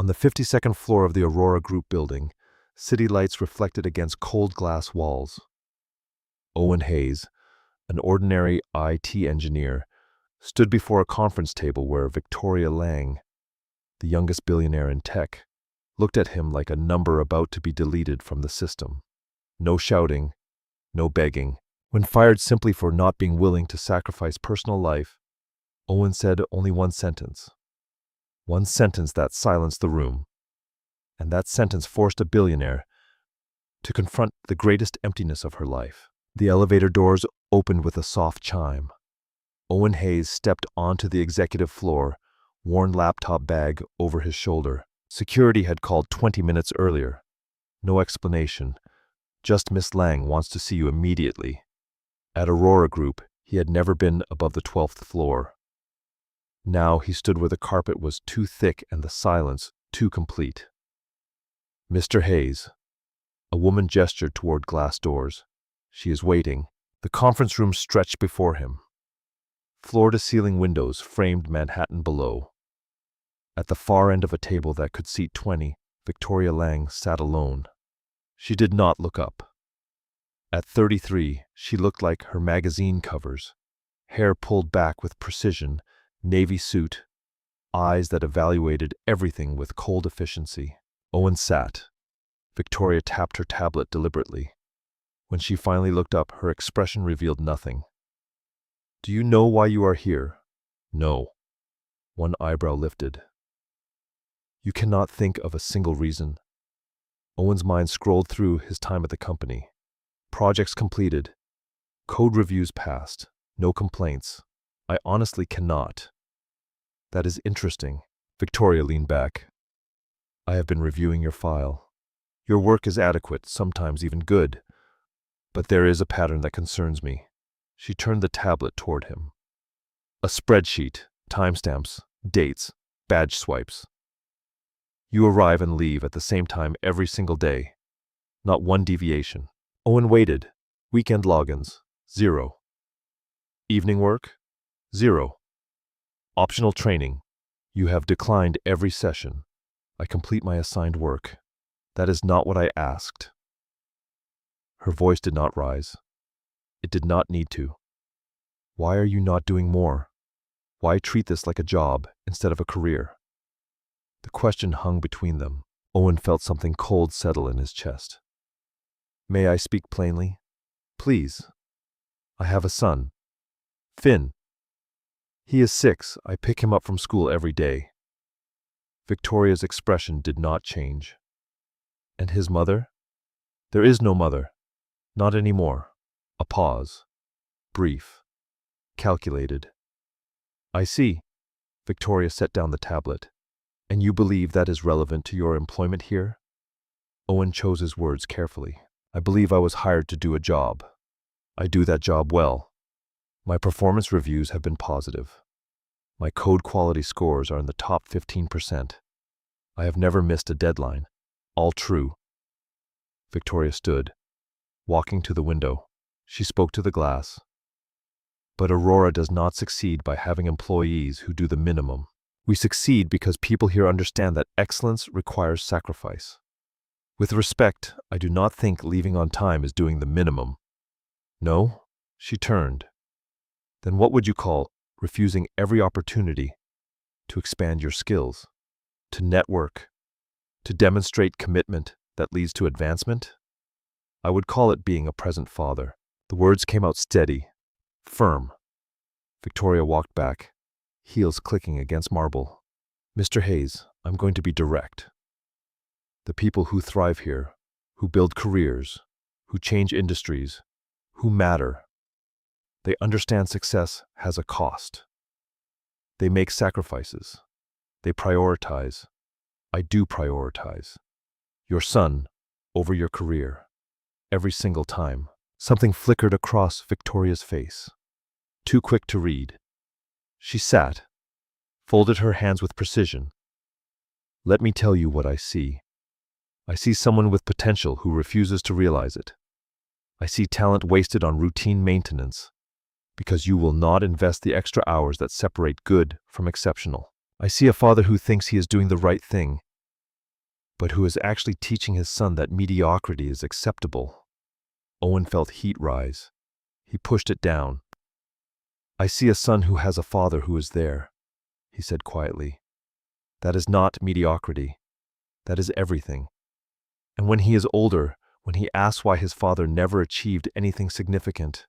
On the 52nd floor of the Aurora Group building, city lights reflected against cold glass walls. Owen Hayes, an ordinary IT engineer, stood before a conference table where Victoria Lang, the youngest billionaire in tech, looked at him like a number about to be deleted from the system. No shouting, no begging. When fired simply for not being willing to sacrifice personal life, Owen said only one sentence. One sentence that silenced the room. And that sentence forced a billionaire to confront the greatest emptiness of her life. The elevator doors opened with a soft chime. Owen Hayes stepped onto the executive floor, worn laptop bag over his shoulder. Security had called 20 minutes earlier. No explanation. Just Miss Lang wants to see you immediately. At Aurora Group, he had never been above the 12th floor. Now he stood where the carpet was too thick and the silence too complete. Mr. Hayes. A woman gestured toward glass doors. She is waiting. The conference room stretched before him. Floor-to-ceiling windows framed Manhattan below. At the far end of a table that could seat 20, Victoria Lang sat alone. She did not look up. At 33, she looked like her magazine covers. Hair pulled back with precision, navy suit, eyes that evaluated everything with cold efficiency. Owen sat. Victoria tapped her tablet deliberately. When she finally looked up, her expression revealed nothing. "Do you know why you are here?" "No." One eyebrow lifted. "You cannot think of a single reason?" Owen's mind scrolled through his time at the company. Projects completed. Code reviews passed. No complaints. "I honestly cannot." "That is interesting." Victoria leaned back. "I have been reviewing your file. Your work is adequate, sometimes even good. But there is a pattern that concerns me." She turned the tablet toward him. "A spreadsheet, timestamps, dates, badge swipes. You arrive and leave at the same time every single day. Not one deviation." Owen waited. "Weekend logins, 0. Evening work, 0. Optional training. You have declined every session. I complete my assigned work. That is not what I asked." Her voice did not rise. It did not need to. "Why are you not doing more? Why treat this like a job instead of a career?" The question hung between them. Owen felt something cold settle in his chest. "May I speak plainly? Please. I have a son. Finn. He is 6. I pick him up from school every day." Victoria's expression did not change. "And his mother?" "There is no mother. Not anymore." A pause. Brief. Calculated. "I see." Victoria set down the tablet. "And you believe that is relevant to your employment here?" Owen chose his words carefully. "I believe I was hired to do a job. I do that job well. My performance reviews have been positive. My code quality scores are in the top 15%. I have never missed a deadline. All true." Victoria stood, walking to the window. She spoke to the glass. "But Aurora does not succeed by having employees who do the minimum. We succeed because people here understand that excellence requires sacrifice. With respect, I do not think leaving on time is doing the minimum." "No?" She turned. "Then what would you call refusing every opportunity to expand your skills, to network, to demonstrate commitment that leads to advancement?" "I would call it being a present father." The words came out steady, firm. Victoria walked back, heels clicking against marble. "Mr. Hayes, I'm going to be direct. The people who thrive here, who build careers, who change industries, who matter, they understand success has a cost. They make sacrifices. They prioritize. I do prioritize. Your son over your career. Every single time." Something flickered across Victoria's face. Too quick to read. She sat, folded her hands with precision. "Let me tell you what I see. I see someone with potential who refuses to realize it. I see talent wasted on routine maintenance because you will not invest the extra hours that separate good from exceptional. I see a father who thinks he is doing the right thing, but who is actually teaching his son that mediocrity is acceptable. Owen felt heat rise. He pushed it down. "I see a son who has a father who is there," he said quietly. "That is not mediocrity. That is everything. And when he is older, when he asks why his father never achieved anything significant,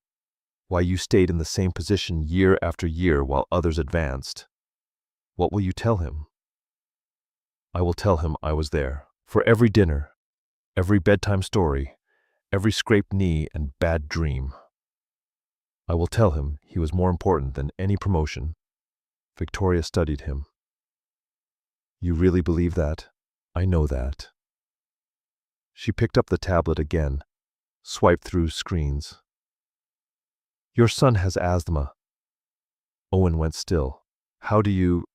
why you stayed in the same position year after year while others advanced, what will you tell him?" "I will tell him I was there. For every dinner, every bedtime story, every scraped knee and bad dream. I will tell him he was more important than any promotion." Victoria studied him. "You really believe that? I know that." She picked up the tablet again, swiped through screens. "Your son has asthma." Owen went still. "How do you—"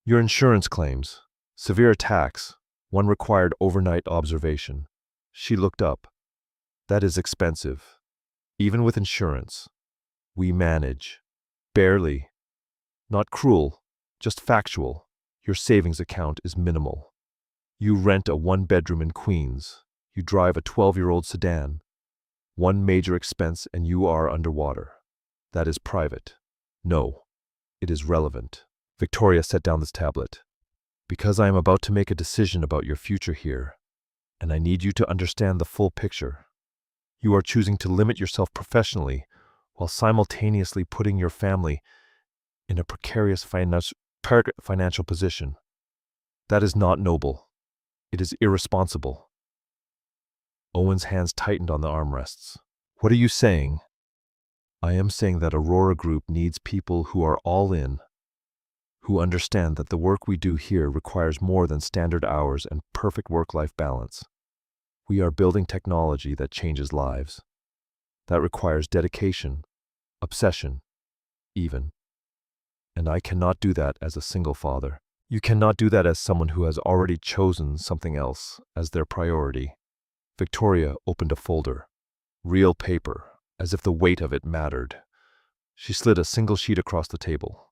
"Your insurance claims. Severe attacks. One required overnight observation." She looked up. "That is expensive. Even with insurance. We manage. Barely. Not cruel, just factual. Your savings account is minimal. You rent a one-bedroom in Queens. You drive a 12-year-old sedan. One major expense and you are underwater. That is private. No, it is relevant." Victoria set down this tablet. "Because I am about to make a decision about your future here, and I need you to understand the full picture. You are choosing to limit yourself professionally while simultaneously putting your family in a precarious financial position. That is not noble. It is irresponsible." Owen's hands tightened on the armrests. "What are you saying?" "I am saying that Aurora Group needs people who are all in, who understand that the work we do here requires more than standard hours and perfect work-life balance. We are building technology that changes lives. That requires dedication, obsession, even. And I cannot do that as a single father. You cannot do that as someone who has already chosen something else as their priority." Victoria opened a folder. Real paper, as if the weight of it mattered. She slid a single sheet across the table.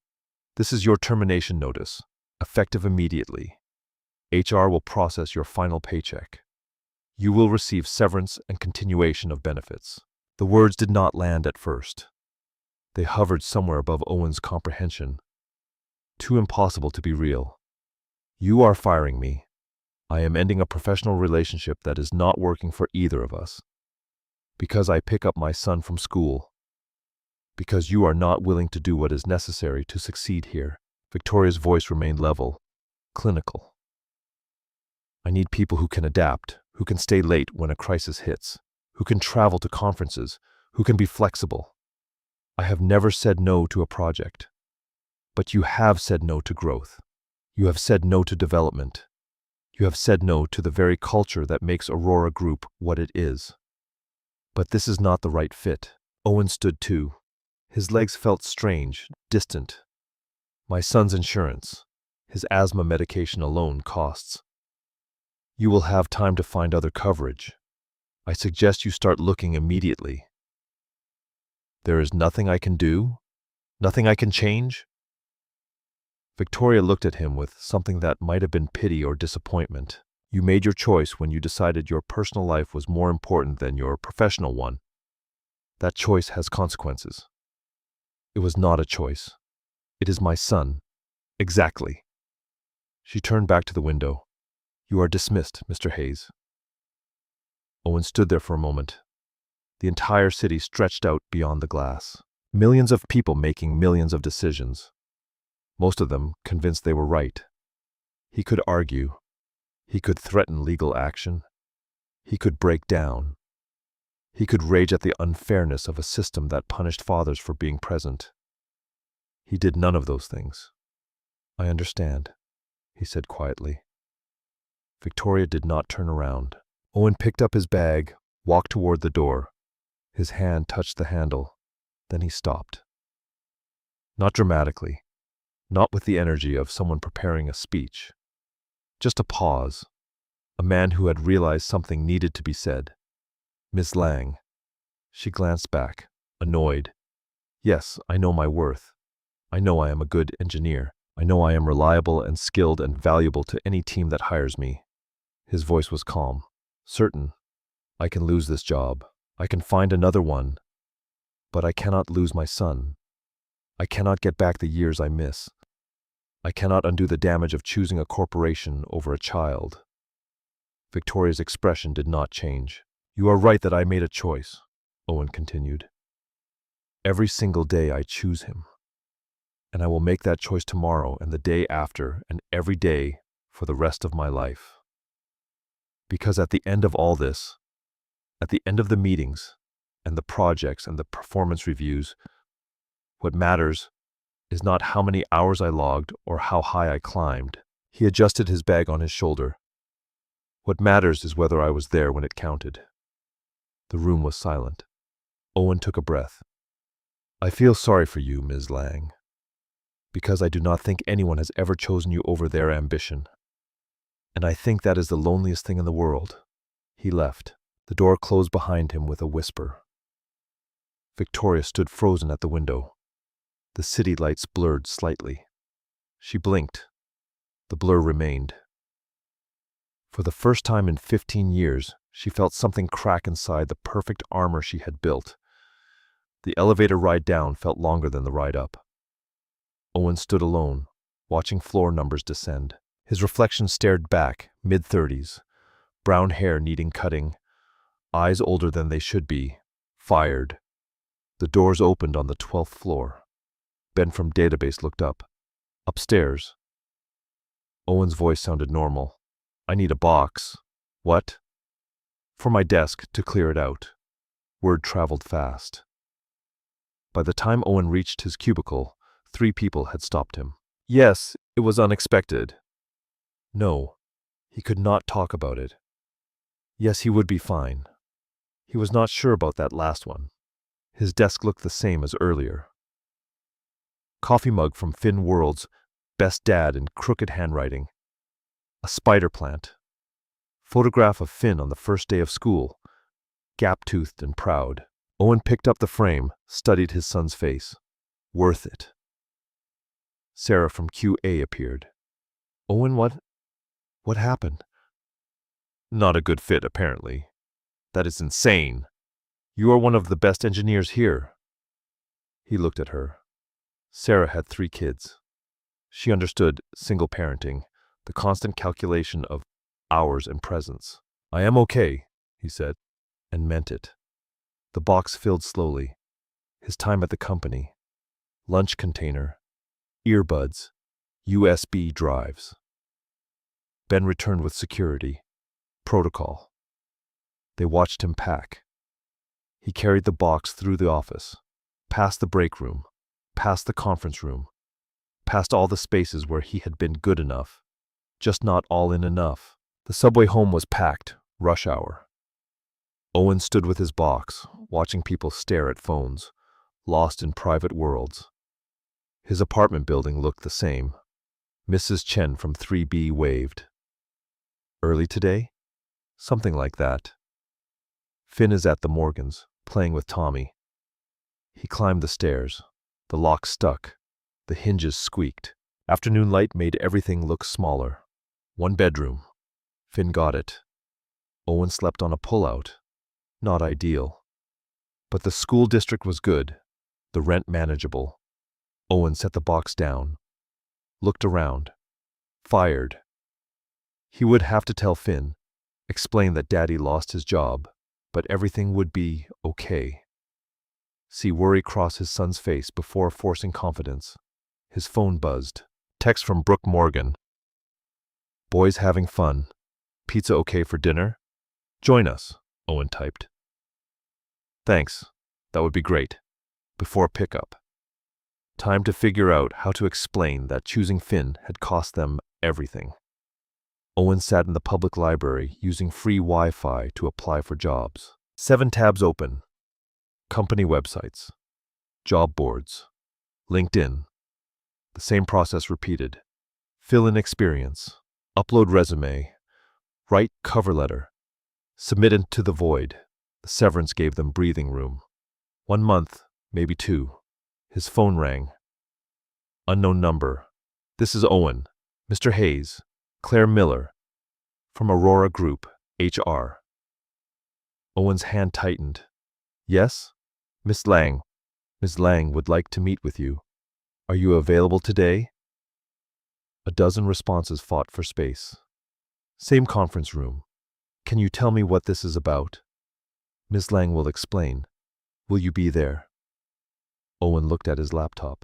"This is your termination notice, effective immediately. HR will process your final paycheck. You will receive severance and continuation of benefits." The words did not land at first. They hovered somewhere above Owen's comprehension. Too impossible to be real. "You are firing me. I am ending a professional relationship that is not working for either of us. Because I pick up my son from school. Because you are not willing to do what is necessary to succeed here." Victoria's voice remained level, clinical. "I need people who can adapt, who can stay late when a crisis hits, who can travel to conferences, who can be flexible. I have never said no to a project. But you have said no to growth. You have said no to development. You have said no to the very culture that makes Aurora Group what it is. But this is not the right fit." Owen stood too. His legs felt strange, distant. "My son's insurance. His asthma medication alone costs. You will have time to find other coverage. I suggest you start looking immediately." "There is nothing I can do? Nothing I can change?" Victoria looked at him with something that might have been pity or disappointment. "You made your choice when you decided your personal life was more important than your professional one. That choice has consequences." "It was not a choice. It is my son." "Exactly." She turned back to the window. "You are dismissed, Mr. Hayes." Owen stood there for a moment. The entire city stretched out beyond the glass. Millions of people making millions of decisions. Most of them convinced they were right. He could argue. He could threaten legal action. He could break down. He could rage at the unfairness of a system that punished fathers for being present. He did none of those things. "I understand," he said quietly. Victoria did not turn around. Owen picked up his bag, walked toward the door. His hand touched the handle. Then he stopped. Not dramatically. Not with the energy of someone preparing a speech. Just a pause. A man who had realized something needed to be said. "Miss Lang." She glanced back, annoyed. "Yes, I know my worth. I know I am a good engineer. I know I am reliable and skilled and valuable to any team that hires me. His voice was calm. Certain, I can lose this job. I can find another one. But I cannot lose my son. I cannot get back the years I miss. I cannot undo the damage of choosing a corporation over a child. Victoria's expression did not change. You are right that I made a choice, Owen continued. Every single day I choose him. And I will make that choice tomorrow and the day after and every day for the rest of my life. Because at the end of all this, at the end of the meetings and the projects and the performance reviews, what matters is not how many hours I logged or how high I climbed. He adjusted his bag on his shoulder. What matters is whether I was there when it counted. The room was silent. Owen took a breath. I feel sorry for you, Ms. Lang, because I do not think anyone has ever chosen you over their ambition. And I think that is the loneliest thing in the world. He left. The door closed behind him with a whisper. Victoria stood frozen at the window. The city lights blurred slightly. She blinked. The blur remained. For the first time in 15 years, she felt something crack inside the perfect armor she had built. The elevator ride down felt longer than the ride up. Owen stood alone, watching floor numbers descend. His reflection stared back, mid-30s, brown hair needing cutting, eyes older than they should be, fired. The doors opened on the 12th floor. Ben from database looked up. Upstairs. Owen's voice sounded normal. I need a box. What? For my desk, to clear it out. Word traveled fast. By the time Owen reached his cubicle, 3 people had stopped him. Yes, it was unexpected. No, he could not talk about it. Yes, he would be fine. He was not sure about that last one. His desk looked the same as earlier. Coffee mug from Finn World's best dad in crooked handwriting. A spider plant. Photograph of Finn on the first day of school, gap-toothed and proud. Owen picked up the frame, studied his son's face. Worth it. Sarah from QA appeared. Owen, what happened? Not a good fit, apparently. That is insane. You are one of the best engineers here. He looked at her. Sarah had 3 kids. She understood single parenting, the constant calculation of hours and presence. I am okay, he said, and meant it. The box filled slowly. His time at the company. Lunch container. Earbuds. USB drives. Ben returned with security. Protocol. They watched him pack. He carried the box through the office, past the break room, past the conference room, past all the spaces where he had been good enough, just not all in enough. The subway home was packed, rush hour. Owen stood with his box, watching people stare at phones, lost in private worlds. His apartment building looked the same. Mrs. Chen from 3B waved. Early today? Something like that. Finn is at the Morgans, playing with Tommy. He climbed the stairs. The lock stuck. The hinges squeaked. Afternoon light made everything look smaller. 1 bedroom. Finn got it. Owen slept on a pullout. Not ideal. But the school district was good. The rent manageable. Owen set the box down. Looked around. Fired. He would have to tell Finn, explain that Daddy lost his job, but everything would be okay. See worry cross his son's face before forcing confidence. His phone buzzed. Text from Brooke Morgan. Boys having fun. Pizza okay for dinner? Join us, Owen typed. Thanks. That would be great. Before pickup. Time to figure out how to explain that choosing Finn had cost them everything. Owen sat in the public library using free Wi-Fi to apply for jobs. 7 tabs open. Company websites. Job boards. LinkedIn. The same process repeated. Fill in experience. Upload resume. Write cover letter. Submit into the void. The severance gave them breathing room. 1 month, maybe 2. His phone rang. Unknown number. This is Owen. Mr. Hayes. Claire Miller. From Aurora Group, HR. Owen's hand tightened. Yes? Miss Lang. Ms. Lang would like to meet with you. Are you available today? A dozen responses fought for space. Same conference room. Can you tell me what this is about? Ms. Lang will explain. Will you be there? Owen looked at his laptop.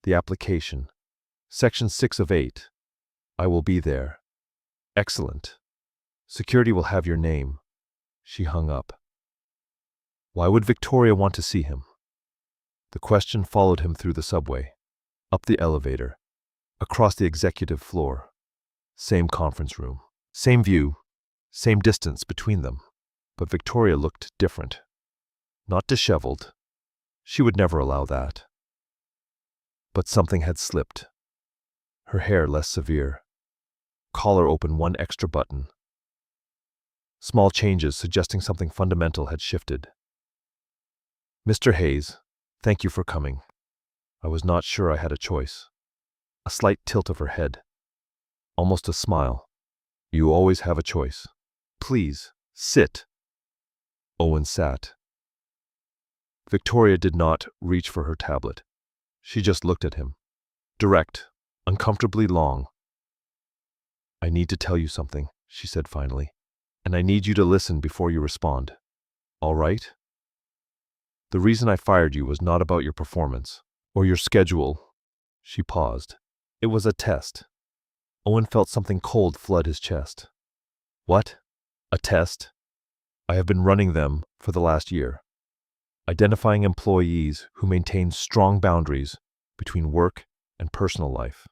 The application. Section 6 of 8. I will be there. Excellent. Security will have your name. She hung up. Why would Victoria want to see him? The question followed him through the subway, up the elevator, across the executive floor. Same conference room, same view, same distance between them. But Victoria looked different. Not disheveled. She would never allow that. But something had slipped. Her hair less severe. Collar open one extra button. Small changes suggesting something fundamental had shifted. Mr. Hayes, thank you for coming. I was not sure I had a choice. A slight tilt of her head. Almost a smile. You always have a choice. Please, sit. Owen sat. Victoria did not reach for her tablet. She just looked at him. Direct, uncomfortably long. I need to tell you something, she said finally, and I need you to listen before you respond. All right? The reason I fired you was not about your performance, or your schedule. She paused. It was a test. Owen felt something cold flood his chest. What? A test? I have been running them for the last year. Identifying employees who maintain strong boundaries between work and personal life.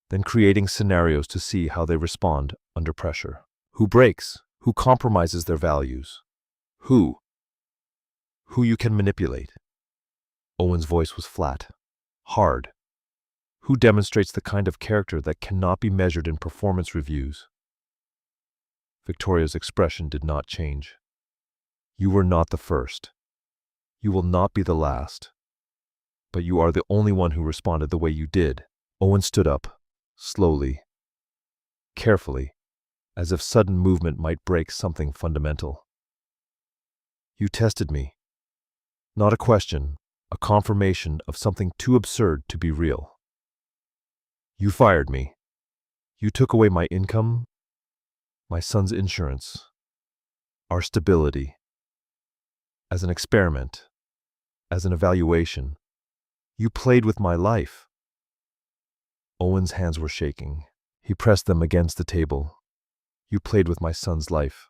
Then creating scenarios to see how they respond under pressure. Who breaks? Who compromises their values? Who you can manipulate. Owen's voice was flat, hard. Who demonstrates the kind of character that cannot be measured in performance reviews? Victoria's expression did not change. You were not the first. You will not be the last. But you are the only one who responded the way you did. Owen stood up, slowly, carefully, as if sudden movement might break something fundamental. You tested me. Not a question, a confirmation of something too absurd to be real. You fired me. You took away my income, my son's insurance, our stability. As an experiment, as an evaluation, you played with my life. Owen's hands were shaking. He pressed them against the table. You played with my son's life.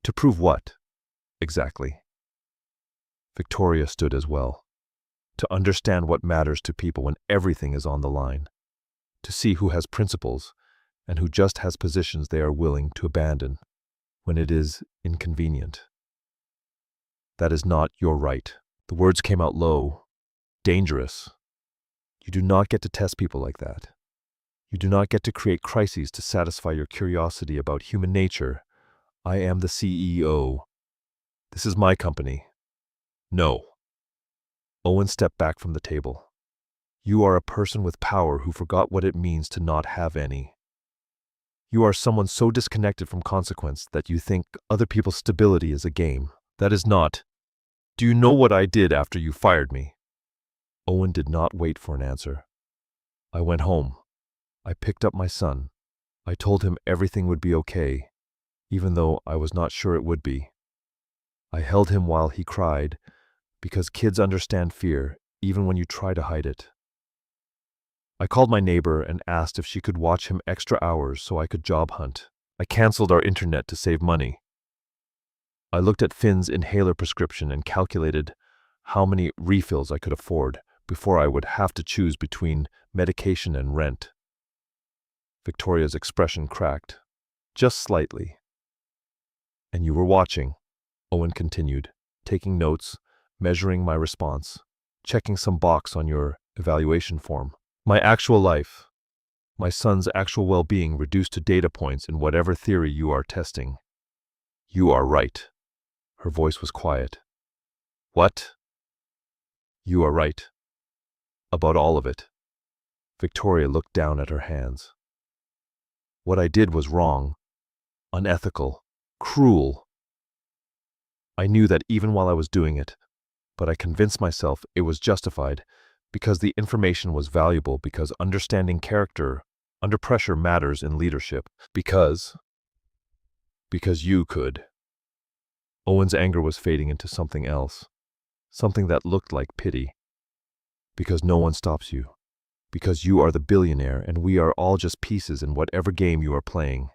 To prove what? Exactly. Victoria stood as well. To understand what matters to people when everything is on the line. To see who has principles and who just has positions they are willing to abandon when it is inconvenient. That is not your right. The words came out low, dangerous. You do not get to test people like that. You do not get to create crises to satisfy your curiosity about human nature. I am the CEO. This is my company. No. Owen stepped back from the table. You are a person with power who forgot what it means to not have any. You are someone so disconnected from consequence that you think other people's stability is a game. That is not. Do you know what I did after you fired me? Owen did not wait for an answer. I went home. I picked up my son. I told him everything would be okay, even though I was not sure it would be. I held him while he cried, because kids understand fear even when you try to hide it. I called my neighbor and asked if she could watch him extra hours so I could job hunt. I canceled our internet to save money. I looked at Finn's inhaler prescription and calculated how many refills I could afford before I would have to choose between medication and rent. Victoria's expression cracked, just slightly. And you were watching, Owen continued, taking notes, measuring my response, checking some box on your evaluation form. My actual life, my son's actual well-being reduced to data points in whatever theory you are testing. You are right. Her voice was quiet. What? You are right. About all of it. Victoria looked down at her hands. What I did was wrong. unethical, cruel. I knew that even while I was doing it, but I convinced myself it was justified because the information was valuable, because understanding character under pressure matters in leadership, because you could. Owen's anger was fading into something else, something that looked like pity. Because no one stops you. Because you are the billionaire and we are all just pieces in whatever game you are playing.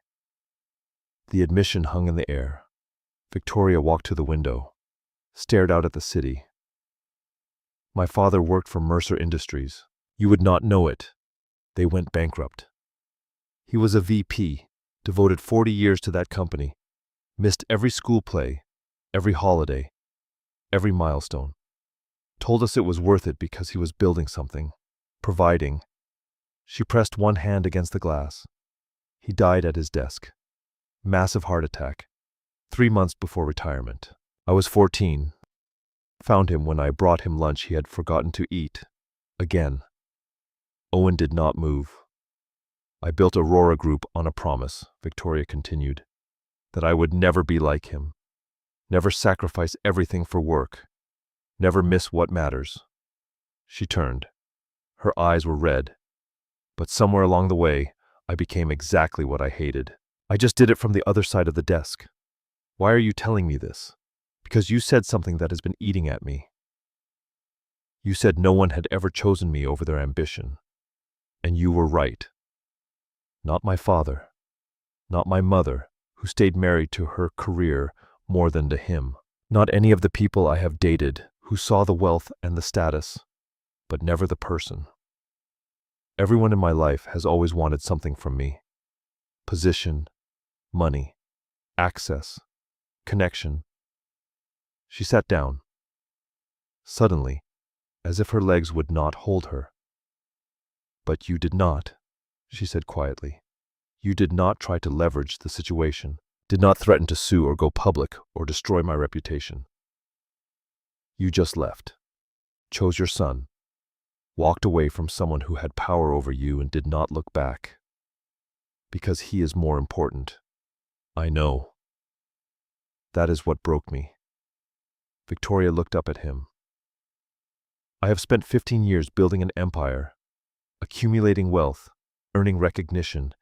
The admission hung in the air. Victoria walked to the window, stared out at the city. My father worked for Mercer Industries. You would not know it. They went bankrupt. He was a VP, devoted 40 years to that company, missed every school play, every holiday, every milestone. Told us it was worth it because he was building something, providing. She pressed one hand against the glass. He died at his desk. Massive heart attack. 3 months before retirement. I was 14. Found him when I brought him lunch he had forgotten to eat. Again. Owen did not move. I built Aurora Group on a promise, Victoria continued, that I would never be like him. Never sacrifice everything for work. Never miss what matters. She turned. Her eyes were red. But somewhere along the way, I became exactly what I hated. I just did it from the other side of the desk. Why are you telling me this? Because you said something that has been eating at me. You said no one had ever chosen me over their ambition. And you were right. Not my father. Not my mother, who stayed married to her career more than to him. Not any of the people I have dated who saw the wealth and the status, but never the person. Everyone in my life has always wanted something from me. Position, money, access, connection. She sat down. Suddenly, as if her legs would not hold her. But you did not, she said quietly. You did not try to leverage the situation, did not threaten to sue or go public or destroy my reputation. You just left, chose your son, walked away from someone who had power over you and did not look back. Because he is more important. I know. That is what broke me. Victoria looked up at him. I have spent 15 years building an empire, accumulating wealth, earning recognition,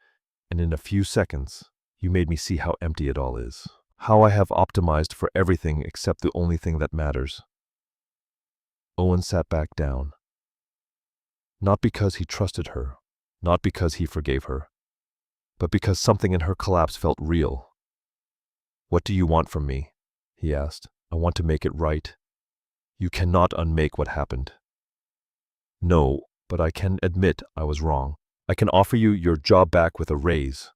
and in a few seconds, you made me see how empty it all is. How I have optimized for everything except the only thing that matters. Owen sat back down. Not because he trusted her, not because he forgave her, but because something in her collapse felt real. What do you want from me? He asked. I want to make it right. You cannot unmake what happened. No, but I can admit I was wrong. I can offer you your job back with a raise,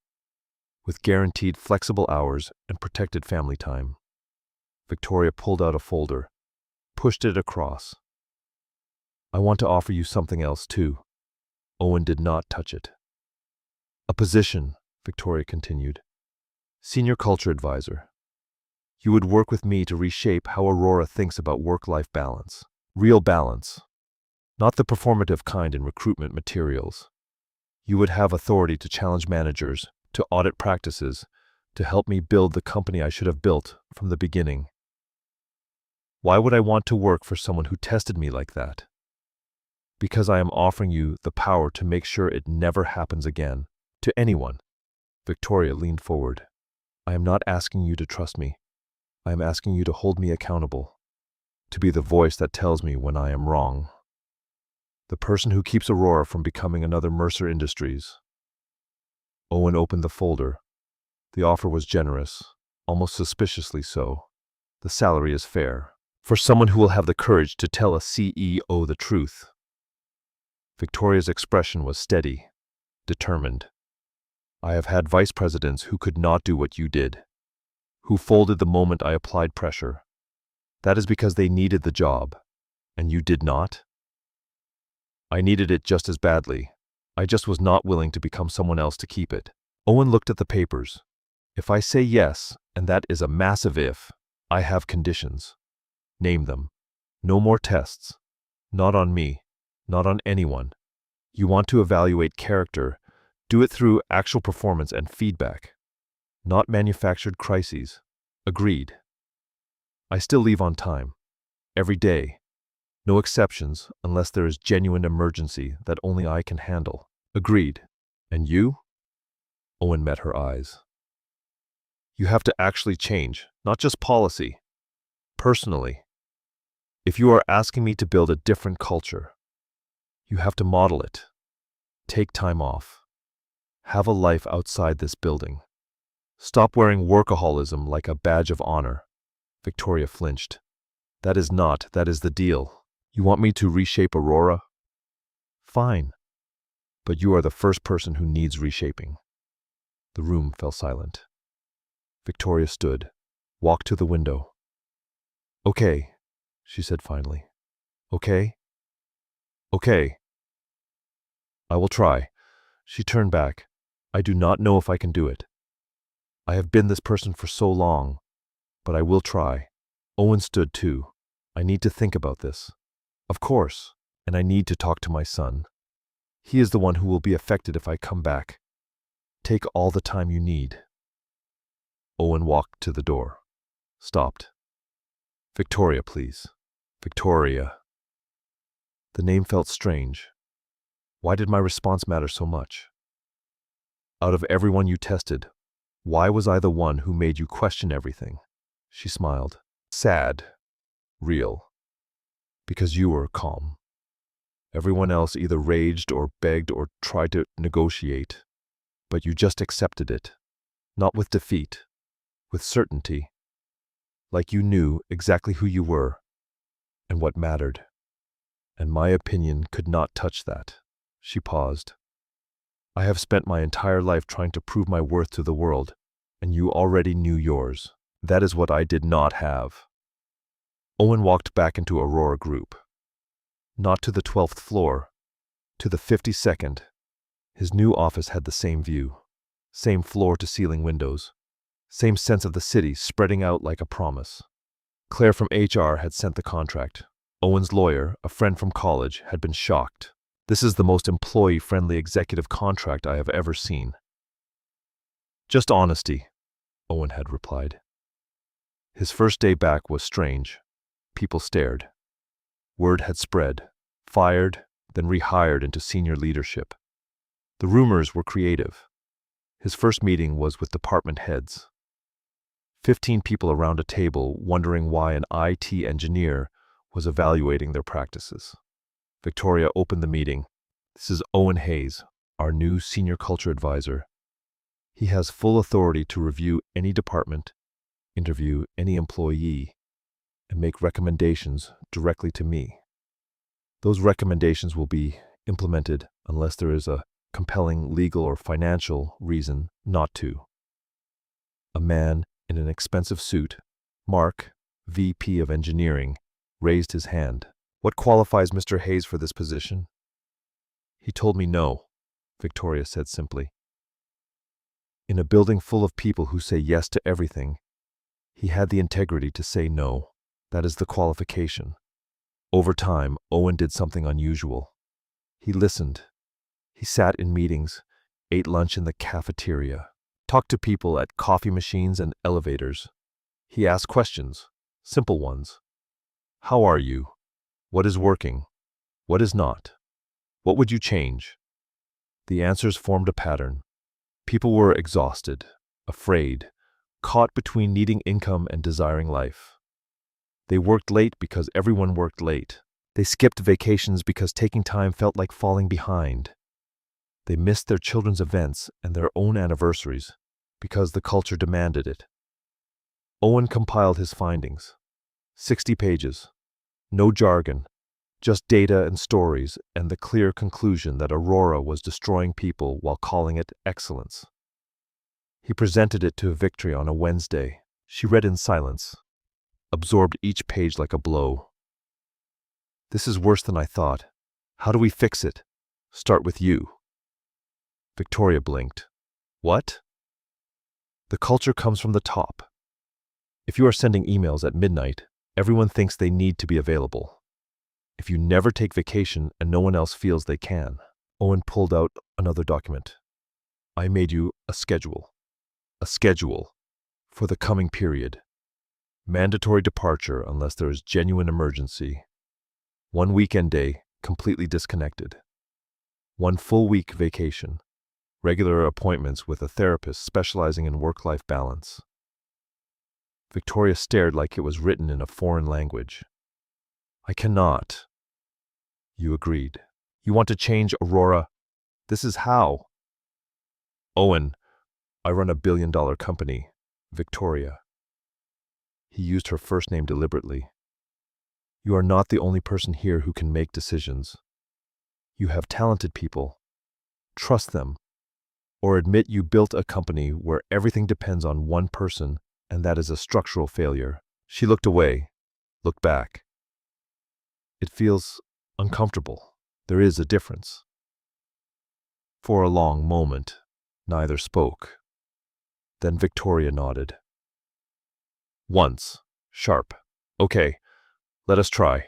with guaranteed flexible hours and protected family time. Victoria pulled out a folder, pushed it across. I want to offer you something else too. Owen did not touch it. A position, Victoria continued. Senior culture advisor. You would work with me to reshape how Aurora thinks about work-life balance. Real balance. Not the performative kind in recruitment materials. You would have authority to challenge managers, to audit practices, to help me build the company I should have built from the beginning. Why would I want to work for someone who tested me like that? Because I am offering you the power to make sure it never happens again, to anyone. Victoria leaned forward. I am not asking you to trust me. I am asking you to hold me accountable, to be the voice that tells me when I am wrong. The person who keeps Aurora from becoming another Mercer Industries. Owen opened the folder. The offer was generous, almost suspiciously so. The salary is fair, for someone who will have the courage to tell a CEO the truth. Victoria's expression was steady, determined. I have had vice presidents who could not do what you did, who folded the moment I applied pressure. That is because they needed the job, and you did not? I needed it just as badly. I just was not willing to become someone else to keep it. Owen looked at the papers. If I say yes, and that is a massive if, I have conditions. Name them. No more tests. Not on me. Not on anyone. You want to evaluate character. Do it through actual performance and feedback. not manufactured crises. Agreed. I still leave on time. Every day. No exceptions unless there is genuine emergency that only I can handle. Agreed. And you? Owen met her eyes. You have to actually change, not just policy. Personally. If you are asking me to build a different culture, you have to model it. Take time off. Have a life outside this building. Stop wearing workaholism like a badge of honor. Victoria flinched. That is the deal. You want me to reshape Aurora? Fine. But you are the first person who needs reshaping. The room fell silent. Victoria stood, walked to the window. Okay, she said finally. Okay? Okay. I will try. She turned back. I do not know if I can do it. I have been this person for so long, but I will try. Owen stood too. I need to think about this. Of course, and I need to talk to my son. He is the one who will be affected if I come back. Take all the time you need. Owen walked to the door. Stopped. Victoria, please. Victoria. The name felt strange. Why did my response matter so much? Out of everyone you tested, why was I the one who made you question everything? She smiled. Sad. Real. Because you were calm. Everyone else either raged or begged or tried to negotiate, but you just accepted it. Not with defeat, with certainty. Like you knew exactly who you were and what mattered. And my opinion could not touch that. She paused. I have spent my entire life trying to prove my worth to the world, and you already knew yours. That is what I did not have. Owen walked back into Aurora Group. Not to the 12th floor, to the 52nd. His new office had the same view, same floor-to-ceiling windows, same sense of the city spreading out like a promise. Claire from HR had sent the contract. Owen's lawyer, a friend from college, had been shocked. This is the most employee-friendly executive contract I have ever seen. Just honesty, Owen had replied. His first day back was strange. People stared. Word had spread, fired, then rehired into senior leadership. The rumors were creative. His first meeting was with department heads. 15 people around a table wondering why an IT engineer was evaluating their practices. Victoria opened the meeting. This is Owen Hayes, our new senior culture advisor. He has full authority to review any department, interview any employee, and make recommendations directly to me. Those recommendations will be implemented unless there is a compelling legal or financial reason not to. A man in an expensive suit, Mark, VP of Engineering, raised his hand. What qualifies Mr. Hayes for this position? He told me no, Victoria said simply. In a building full of people who say yes to everything, he had the integrity to say no. That is the qualification. Over time, Owen did something unusual. He listened. He sat in meetings, ate lunch in the cafeteria, talked to people at coffee machines and elevators. He asked questions, simple ones. How are you? What is working? What is not? What would you change? The answers formed a pattern. People were exhausted, afraid, caught between needing income and desiring life. They worked late because everyone worked late. They skipped vacations because taking time felt like falling behind. They missed their children's events and their own anniversaries because the culture demanded it. Owen compiled his findings. 60 pages. No jargon, just data and stories and the clear conclusion that Aurora was destroying people while calling it excellence. He presented it to Victoria on a Wednesday. She read in silence, absorbed each page like a blow. This is worse than I thought. How do we fix it? Start with you. Victoria blinked. What? The culture comes from the top. If you are sending emails at midnight, everyone thinks they need to be available. If you never take vacation and no one else feels they can. Owen pulled out another document. I made you a schedule. A schedule for the coming period. Mandatory departure unless there is genuine emergency. 1 weekend day, completely disconnected. 1 full week vacation. Regular appointments with a therapist specializing in work-life balance. Victoria stared like it was written in a foreign language. I cannot. You agreed. You want to change, Aurora? This is how. Owen, I run a billion-dollar company. Victoria. He used her first name deliberately. You are not the only person here who can make decisions. You have talented people. Trust them. Or admit you built a company where everything depends on one person, and that is a structural failure. She looked away, looked back. It feels uncomfortable. There is a difference. For a long moment, neither spoke. Then Victoria nodded. Once, sharp. Okay, let us try.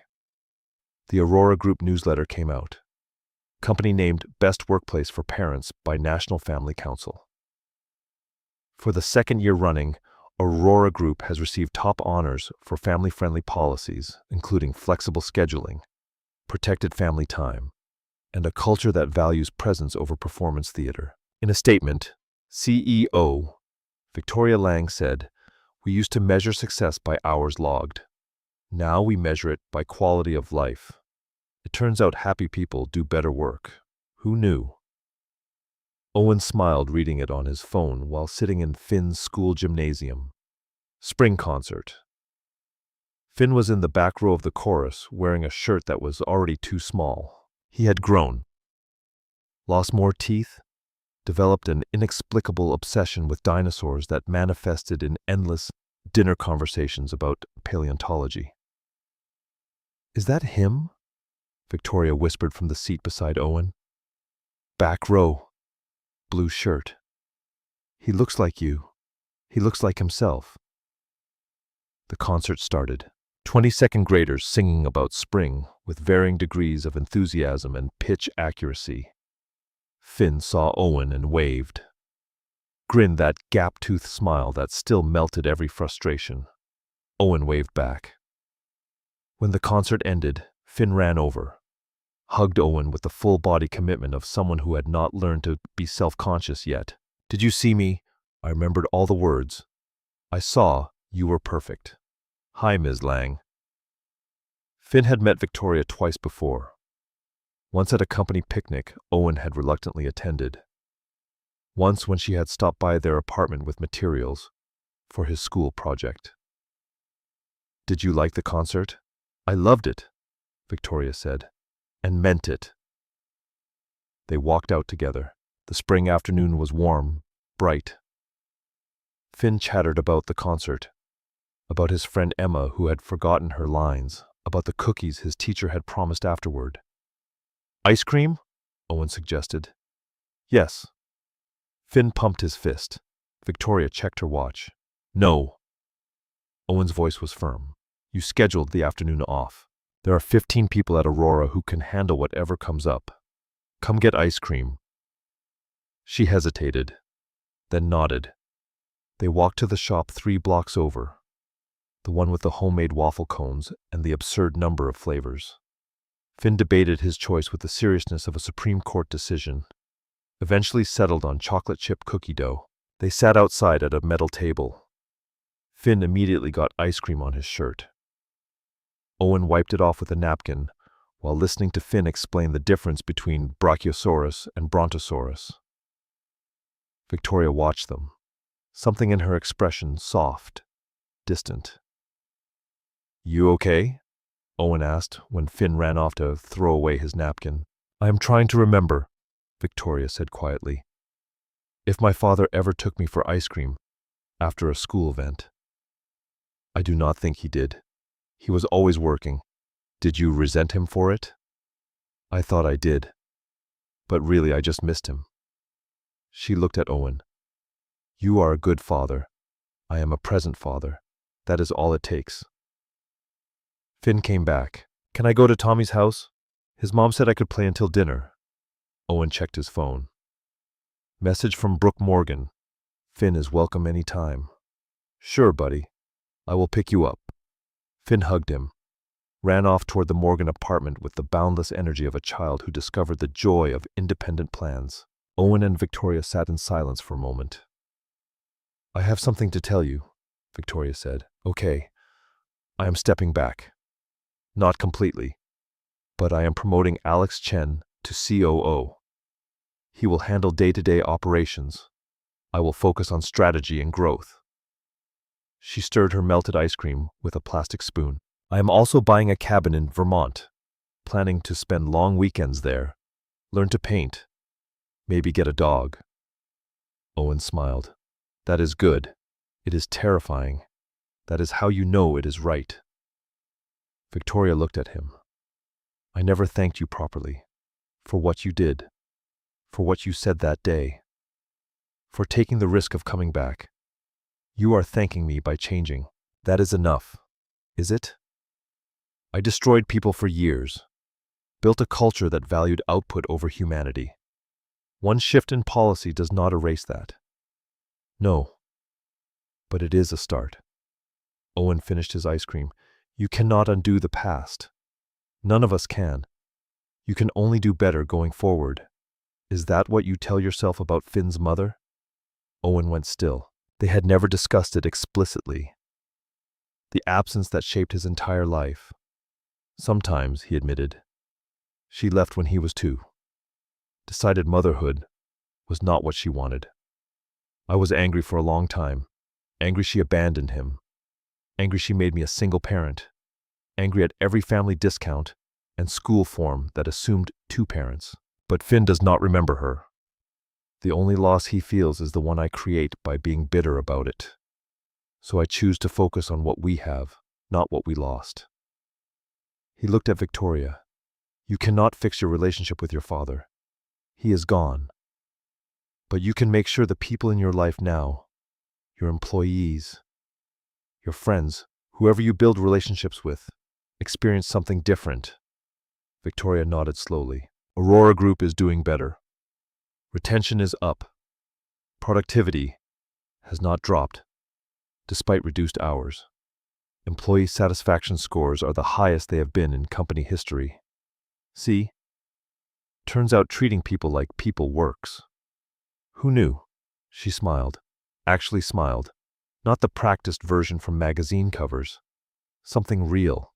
The Aurora Group newsletter came out. Company named Best Workplace for Parents by National Family Council. For the 2nd year running, Aurora Group has received top honors for family-friendly policies, including flexible scheduling, protected family time, and a culture that values presence over performance theater. In a statement, CEO Victoria Lang said, "We used to measure success by hours logged. Now we measure it by quality of life. It turns out happy people do better work. Who knew?" Owen smiled reading it on his phone while sitting in Finn's school gymnasium. Spring concert. Finn was in the back row of the chorus, wearing a shirt that was already too small. He had grown. Lost more teeth, developed an inexplicable obsession with dinosaurs that manifested in endless dinner conversations about paleontology. Is that him? Victoria whispered from the seat beside Owen. Back row. Blue shirt. He looks like you. He looks like himself. The concert started. 22nd graders singing about spring with varying degrees of enthusiasm and pitch accuracy. Finn saw Owen and waved. Grinned that gap-toothed smile that still melted every frustration. Owen waved back. When the concert ended, Finn ran over, hugged Owen with the full-body commitment of someone who had not learned to be self-conscious yet. Did you see me? I remembered all the words. I saw you were perfect. Hi, Ms. Lang. Finn had met Victoria twice before. Once at a company picnic Owen had reluctantly attended. Once when she had stopped by their apartment with materials for his school project. Did you like the concert? I loved it, Victoria said, and meant it. They walked out together. The spring afternoon was warm, bright. Finn chattered about the concert, about his friend Emma who had forgotten her lines, about the cookies his teacher had promised afterward. Ice cream? Owen suggested. Yes. Finn pumped his fist. Victoria checked her watch. No. Owen's voice was firm. You scheduled the afternoon off. There are 15 people at Aurora who can handle whatever comes up. Come get ice cream. She hesitated, then nodded. They walked to the shop 3 blocks over, the one with the homemade waffle cones and the absurd number of flavors. Finn debated his choice with the seriousness of a Supreme Court decision, eventually settled on chocolate chip cookie dough. They sat outside at a metal table. Finn immediately got ice cream on his shirt. Owen wiped it off with a napkin while listening to Finn explain the difference between Brachiosaurus and Brontosaurus. Victoria watched them, something in her expression soft, distant. You okay? Owen asked when Finn ran off to throw away his napkin. I am trying to remember, Victoria said quietly. If my father ever took me for ice cream after a school event. I do not think he did. He was always working. Did you resent him for it? I thought I did. But really I just missed him. She looked at Owen. You are a good father. I am a present father. That is all it takes. Finn came back. Can I go to Tommy's house? His mom said I could play until dinner. Owen checked his phone. Message from Brooke Morgan. Finn is welcome any time. Sure, buddy. I will pick you up. Finn hugged him, ran off toward the Morgan apartment with the boundless energy of a child who discovered the joy of independent plans. Owen and Victoria sat in silence for a moment. I have something to tell you, Victoria said. Okay, I am stepping back. Not completely, but I am promoting Alex Chen to COO. He will handle day-to-day operations. I will focus on strategy and growth. She stirred her melted ice cream with a plastic spoon. I am also buying a cabin in Vermont, planning to spend long weekends there, learn to paint, maybe get a dog. Owen smiled. That is good. It is terrifying. That is how you know it is right. Victoria looked at him. I never thanked you properly. For what you did. For what you said that day. For taking the risk of coming back. You are thanking me by changing. That is enough. Is it? I destroyed people for years. Built a culture that valued output over humanity. One shift in policy does not erase that. No. But it is a start. Owen finished his ice cream. You cannot undo the past. None of us can. You can only do better going forward. Is that what you tell yourself about Finn's mother? Owen went still. They had never discussed it explicitly. The absence that shaped his entire life. Sometimes, he admitted, she left when he was 2. Decided motherhood was not what she wanted. I was angry for a long time. Angry she abandoned him. Angry she made me a single parent. Angry at every family discount and school form that assumed 2 parents. But Finn does not remember her. The only loss he feels is the one I create by being bitter about it. So I choose to focus on what we have, not what we lost. He looked at Victoria. You cannot fix your relationship with your father. He is gone. But you can make sure the people in your life now, your employees, your friends, whoever you build relationships with, experience something different. Victoria nodded slowly. Aurora Group is doing better. Retention is up. Productivity has not dropped, despite reduced hours. Employee satisfaction scores are the highest they have been in company history. See? Turns out treating people like people works. Who knew? She smiled. Actually smiled. Not the practiced version from magazine covers. Something real.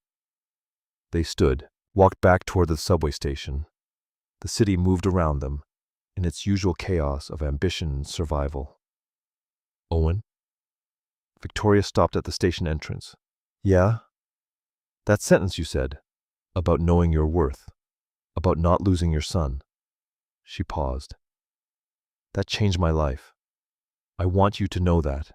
They stood, walked back toward the subway station. The city moved around them, in its usual chaos of ambition and survival. Owen? Victoria stopped at the station entrance. Yeah? That sentence you said, about knowing your worth, about not losing your son. She paused. That changed my life. I want you to know that.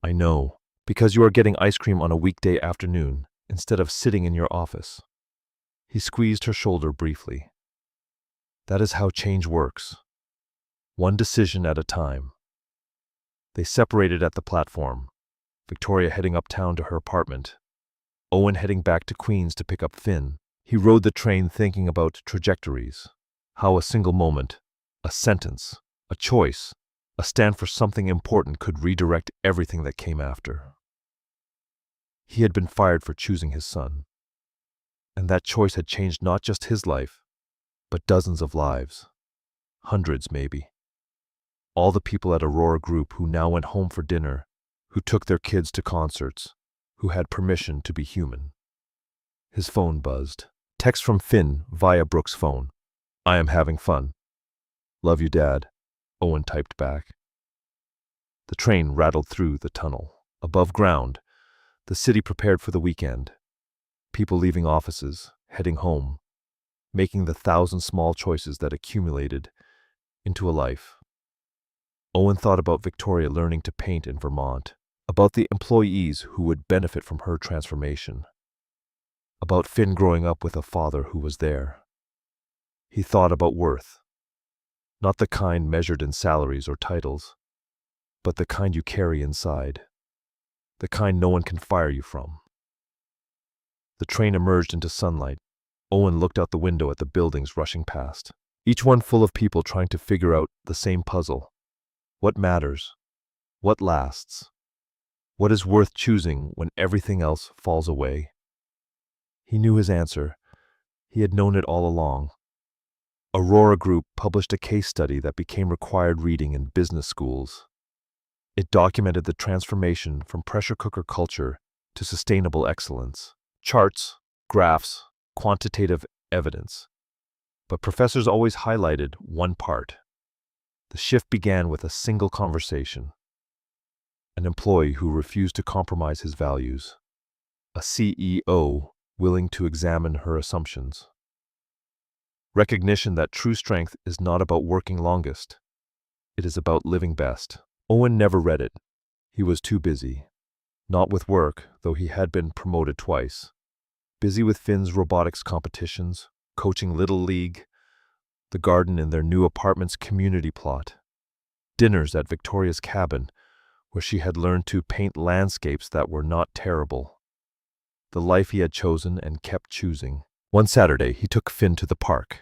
I know, because you are getting ice cream on a weekday afternoon instead of sitting in your office. He squeezed her shoulder briefly. That is how change works. One decision at a time. They separated at the platform, Victoria heading uptown to her apartment, Owen heading back to Queens to pick up Finn. He rode the train thinking about trajectories, how a single moment, a sentence, a choice, a stand for something important could redirect everything that came after. He had been fired for choosing his son, and that choice had changed not just his life, but dozens of lives, hundreds maybe. All the people at Aurora Group who now went home for dinner, who took their kids to concerts, who had permission to be human. His phone buzzed. Text from Finn via Brooke's phone. I am having fun. Love you, Dad, Owen typed back. The train rattled through the tunnel. Above ground, the city prepared for the weekend. People leaving offices, heading home, making the 1,000 small choices that accumulated into a life. Owen thought about Victoria learning to paint in Vermont, about the employees who would benefit from her transformation, about Finn growing up with a father who was there. He thought about worth, not the kind measured in salaries or titles, but the kind you carry inside, the kind no one can fire you from. The train emerged into sunlight. Owen looked out the window at the buildings rushing past, each one full of people trying to figure out the same puzzle. What matters? What lasts? What is worth choosing when everything else falls away? He knew his answer. He had known it all along. Aurora Group published a case study that became required reading in business schools. It documented the transformation from pressure cooker culture to sustainable excellence. Charts, graphs, quantitative evidence. But professors always highlighted one part. The shift began with a single conversation. An employee who refused to compromise his values. A CEO willing to examine her assumptions. Recognition that true strength is not about working longest. It is about living best. Owen never read it. He was too busy. Not with work, though he had been promoted twice. Busy with Finn's robotics competitions, coaching Little League, the garden in their new apartment's community plot, dinners at Victoria's cabin, where she had learned to paint landscapes that were not terrible. The life he had chosen and kept choosing. One Saturday, he took Finn to the park.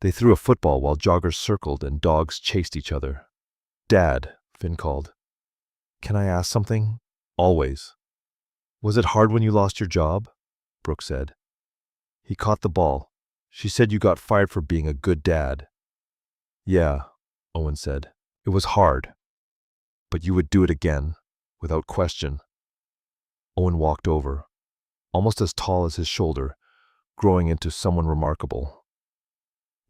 They threw a football while joggers circled and dogs chased each other. "Dad," Finn called. "Can I ask something?" "Always." "Was it hard when you lost your job?" Brooke said. He caught the ball. "She said you got fired for being a good dad." "Yeah," Owen said. "It was hard. But you would do it again, without question." Owen walked over, almost as tall as his shoulder, growing into someone remarkable.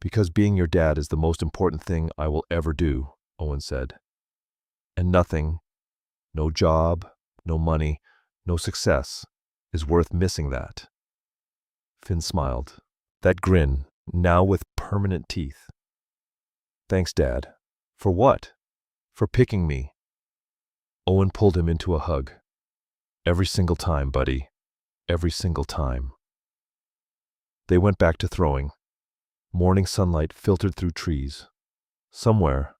"Because being your dad is the most important thing I will ever do," Owen said. "And nothing, no job, no money, no success, is worth missing that." Finn smiled, that grin, now with permanent teeth. "Thanks, Dad." "For what?" "For picking me." Owen pulled him into a hug. "Every single time, buddy. Every single time." They went back to throwing. Morning sunlight filtered through trees. Somewhere,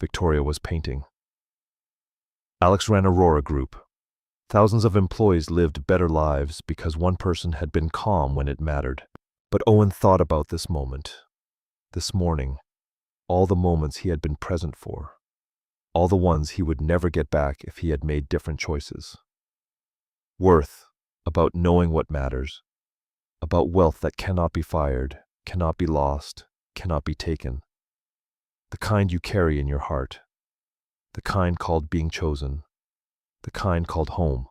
Victoria was painting. Alex ran Aurora Group. Thousands of employees lived better lives because one person had been calm when it mattered. But Owen thought about this moment, this morning, all the moments he had been present for, all the ones he would never get back if he had made different choices. Worth, about knowing what matters, about wealth that cannot be fired, cannot be lost, cannot be taken. The kind you carry in your heart, the kind called being chosen, the kind called home.